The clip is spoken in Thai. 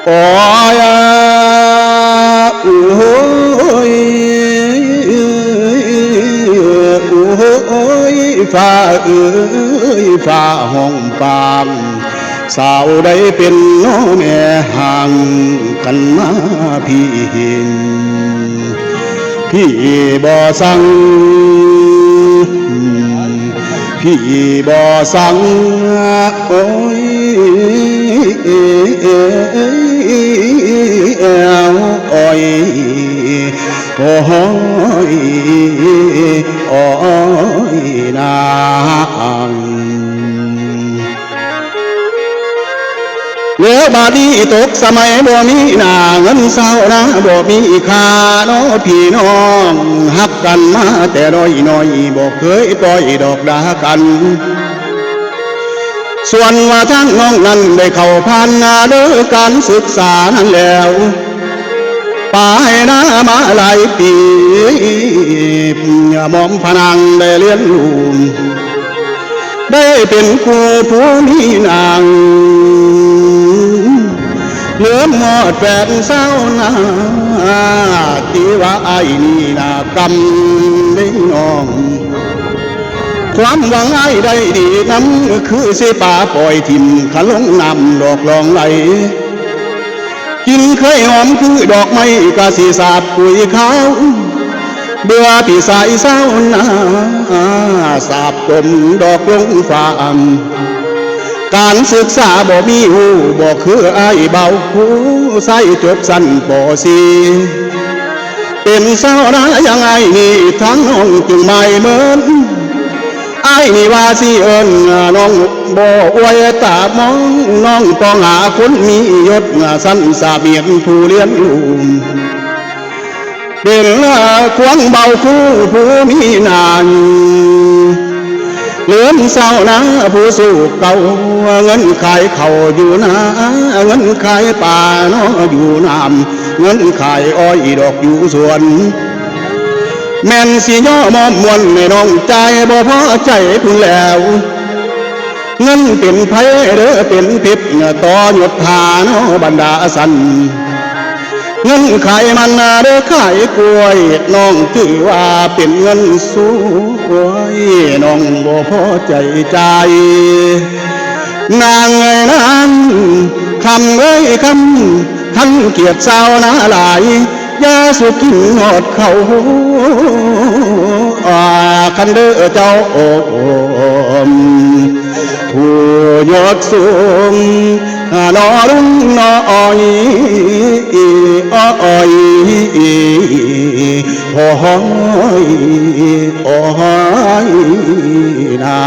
โอ้ยโอ้ยโอ้ยฟ้าเอ้ยฟ้าห้องฟางสาวใดเป็นน้องแม่ห่างกันมาพี่เห็นพี่บ่สั่งพี่บ่สั่งโอ้ยโอ้ยโอ้ยโอ้ยนางเมื่อบาดีตกสมัยบ่มีหน้าเงินเศร้านะบ่มีค่าน้อพี่น้องฮักกันมาแต่น้อยน้อยบ่เคยปล่อยดอกดากันส่วนว่าทั้งน้องนั้นได้เข้าพันเด้อการศึกษานั้นแล้วป่าให้นามาหลายปีมอมพนังได้เรียนรู้ได้เป็นครูผู้มีนางเหลือหมอดแฟนเศร้านาตีว่าไอ้นี่นากรรมได้น้องความหวังไอ้ได้ดีน้ำคือสิป่าปล่อยทิมขลงนำดอกลองไหลกินเคยหอมคือดอกไม้กะสีสาบปุ๋ยขาวเบื่อพี่สายเศร้านาสาบกลมดอกลงฟ้าการศึกษาบ่มีหูบ่คือไอ้เบาหูใส่จบสั้นปอสีเป็นเศร้านะยังไงนี่ทั้งน้องจึงไม่เหมือนไอ้นี่ว่าสิเอิญน้องบ่อวยตามองน้องต้องหาคนมียศสั้นสาเบียนผู้เลี้ยงลูกเป็นควงเบาคู่ผู้มีนานเหลือมเศร้านะผู้สู้เก่าเงินขายเข่าอยู่นะเงินขายป่าเนาะอยู่น้ำเงินขายอ้อยดอกอยู่สวนแม่นสิย่อมอมมวนในน้องใจบ่พอใจพุ่นแล้วเงินเป็นไผเด้อเป็นพิษต่อหยดทาเนาะบรรดาสันเงินขายมันเด้อขายกล้วยน้องถือว่าเป็นเงินสวยน้องบ่พอใจใจนางเอ้ยนั้นคำเอ้ยคำขันเกียรติสาวนาหลายยาสุกินหอดเขาคันเด้อเจ้าผู้ยอดสูงนอรุ่งนออ้อยอ้อยโอ้ยโอ้ยนา